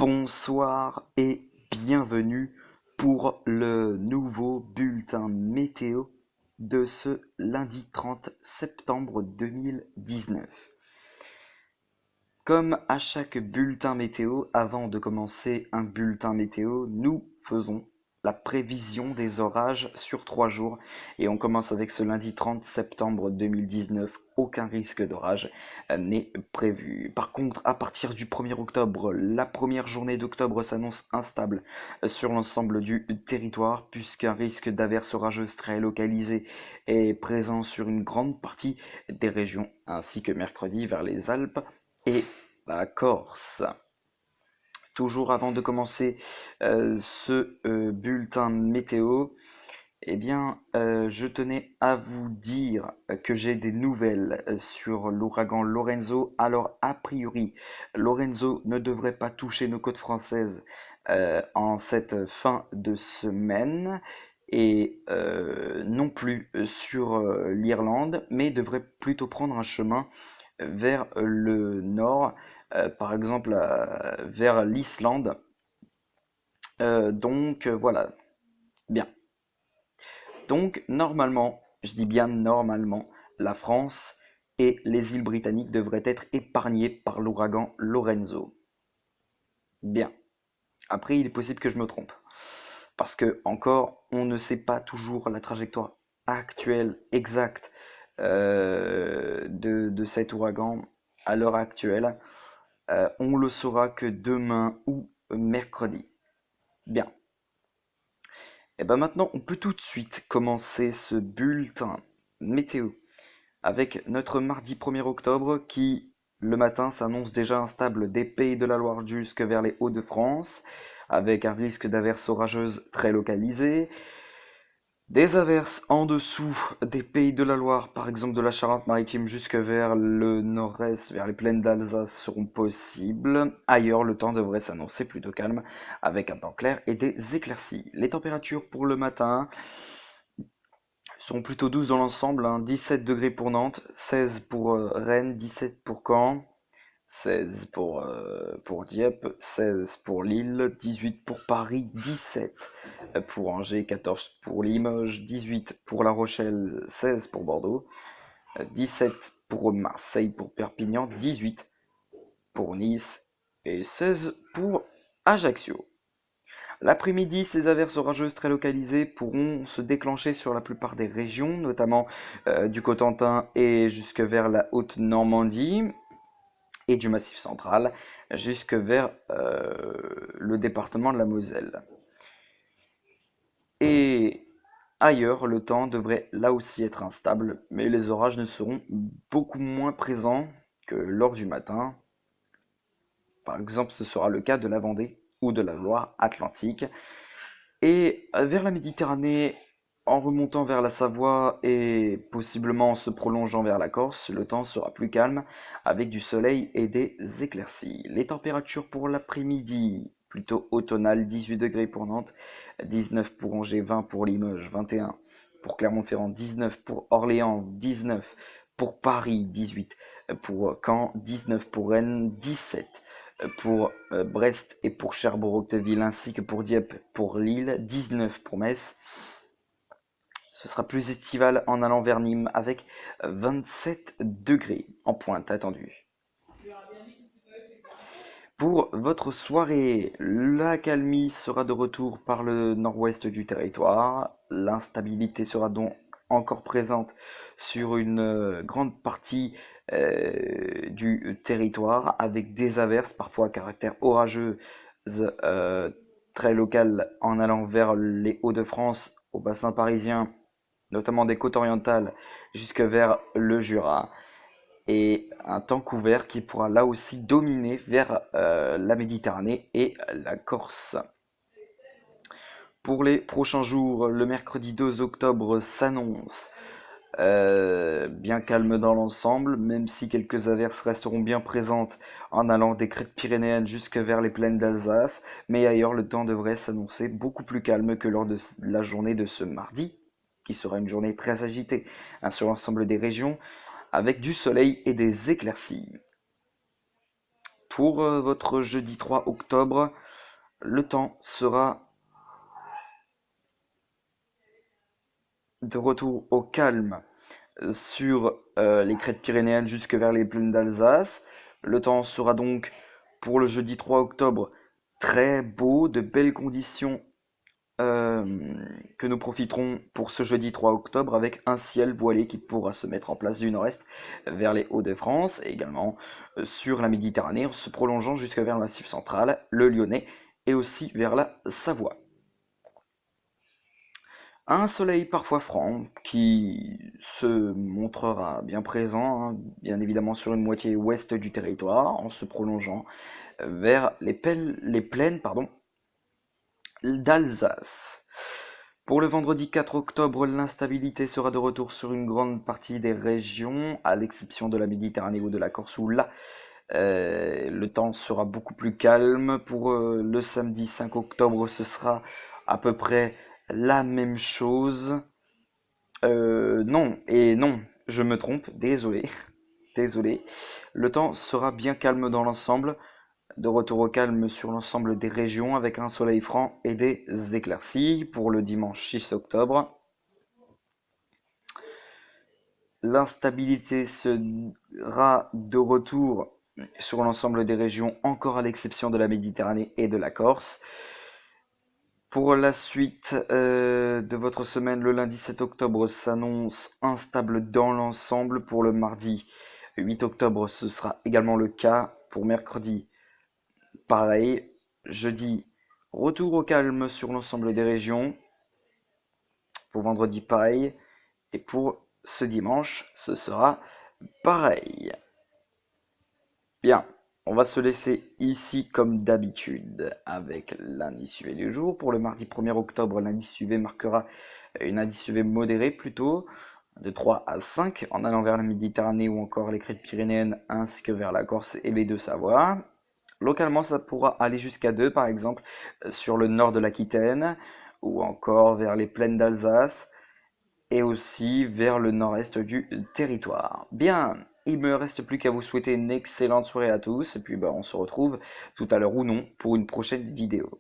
Bonsoir et bienvenue pour le nouveau bulletin météo de ce lundi 30 septembre 2019. Comme à chaque bulletin météo, avant de commencer un bulletin météo, nous faisons la prévision des orages sur 3 jours et on commence avec ce lundi 30 septembre 2019. Aucun risque d'orage n'est prévu. Par contre, à partir du 1er octobre, la première journée d'octobre s'annonce instable sur l'ensemble du territoire puisqu'un risque d'averses orageuses très localisées est présent sur une grande partie des régions ainsi que mercredi vers les Alpes et la Corse. Toujours avant de commencer ce bulletin météo, je tenais à vous dire que j'ai des nouvelles sur l'ouragan Lorenzo. Alors, a priori, Lorenzo ne devrait pas toucher nos côtes françaises en cette fin de semaine et non plus sur l'Irlande, mais devrait plutôt prendre un chemin vers le nord, par exemple vers l'Islande. Voilà, bien. Donc normalement, je dis bien normalement, la France et les îles britanniques devraient être épargnées par l'ouragan Lorenzo. Bien. Après, il est possible que je me trompe. Parce que, encore, on ne sait pas toujours la trajectoire actuelle, exacte de cet ouragan à l'heure actuelle. On le saura que demain ou mercredi. Bien. Et bien maintenant, on peut tout de suite commencer ce bulletin météo avec notre mardi 1er octobre qui, le matin, s'annonce déjà instable des Pays de la Loire jusque vers les Hauts-de-France, avec un risque d'averses orageuses très localisées. Des averses en dessous des Pays de la Loire, par exemple de la Charente-Maritime jusque vers le nord-est, vers les plaines d'Alsace, seront possibles. Ailleurs, le temps devrait s'annoncer plutôt calme, avec un temps clair et des éclaircies. Les températures pour le matin sont plutôt douces dans l'ensemble, 17 degrés pour Nantes, 16 pour Rennes, 17 pour Caen, 16 pour Dieppe, 16 pour Lille, 18 pour Paris, 17 pour Angers, 14 pour Limoges, 18 pour La Rochelle, 16 pour Bordeaux, 17 pour Marseille, pour Perpignan, 18 pour Nice et 16 pour Ajaccio. L'après-midi, ces averses orageuses très localisées pourront se déclencher sur la plupart des régions, notamment du Cotentin et jusque vers la Haute-Normandie et du Massif central jusque vers le département de la Moselle. Et ailleurs, le temps devrait là aussi être instable, mais les orages ne seront beaucoup moins présents que lors du matin. Par exemple, ce sera le cas de la Vendée ou de la Loire-Atlantique. Et vers la Méditerranée, en remontant vers la Savoie et possiblement en se prolongeant vers la Corse, le temps sera plus calme avec du soleil et des éclaircies. Les températures pour l'après-midi, plutôt automnales, 18 degrés pour Nantes, 19 pour Angers, 20 pour Limoges, 21 pour Clermont-Ferrand, 19 pour Orléans, 19 pour Paris, 18 pour Caen, 19 pour Rennes, 17 pour Brest et pour Cherbourg-Octeville, ainsi que pour Dieppe, pour Lille, 19 pour Metz. Ce sera plus estival en allant vers Nîmes avec 27 degrés en pointe attendue. Pour votre soirée, l'accalmie sera de retour par le nord-ouest du territoire. L'instabilité sera donc encore présente sur une grande partie du territoire avec des averses parfois à caractère orageuse très locales en allant vers les Hauts-de-France, au bassin parisien, notamment des côtes orientales jusque vers le Jura et un temps couvert qui pourra là aussi dominer vers la Méditerranée et la Corse. Pour les prochains jours, le mercredi 2 octobre s'annonce bien calme dans l'ensemble, même si quelques averses resteront bien présentes en allant des crêtes pyrénéennes jusque vers les plaines d'Alsace, mais ailleurs le temps devrait s'annoncer beaucoup plus calme que lors de la journée de ce mardi, qui sera une journée très agitée sur l'ensemble des régions, avec du soleil et des éclaircies. Pour votre jeudi 3 octobre, le temps sera de retour au calme sur les crêtes pyrénéennes jusque vers les plaines d'Alsace. Le temps sera donc pour le jeudi 3 octobre très beau, de belles conditions euh, que nous profiterons pour ce jeudi 3 octobre avec un ciel voilé qui pourra se mettre en place du nord-est vers les Hauts-de-France et également sur la Méditerranée en se prolongeant jusque vers le Massif central, le Lyonnais et aussi vers la Savoie. Un soleil parfois franc qui se montrera bien présent, hein, bien évidemment sur une moitié ouest du territoire, en se prolongeant vers les plaines d'Alsace. Pour le vendredi 4 octobre, l'instabilité sera de retour sur une grande partie des régions, à l'exception de la Méditerranée ou de la Corse, où là, le temps sera beaucoup plus calme. Pour le samedi 5 octobre, ce sera à peu près la même chose. Non, et non, je me trompe, désolé, désolé. Le temps sera bien calme dans l'ensemble, de retour au calme sur l'ensemble des régions avec un soleil franc et des éclaircies pour le dimanche 6 octobre. L'instabilité sera de retour sur l'ensemble des régions, encore à l'exception de la Méditerranée et de la Corse. Pour la suite de votre semaine, le lundi 7 octobre s'annonce instable dans l'ensemble. Pour le mardi 8 octobre, ce sera également le cas. Pour mercredi, pareil. Jeudi, retour au calme sur l'ensemble des régions. Pour vendredi, pareil. Et pour ce dimanche, ce sera pareil. Bien, on va se laisser ici comme d'habitude avec l'indice UV du jour. Pour le mardi 1er octobre, l'indice UV marquera une indice UV modéré plutôt, de 3 à 5, en allant vers la Méditerranée ou encore les crêtes pyrénéennes, ainsi que vers la Corse et les Deux-Savoies. Localement, ça pourra aller jusqu'à 2, par exemple, sur le nord de l'Aquitaine, ou encore vers les plaines d'Alsace, et aussi vers le nord-est du territoire. Bien, il me reste plus qu'à vous souhaiter une excellente soirée à tous, et puis on se retrouve tout à l'heure ou non pour une prochaine vidéo.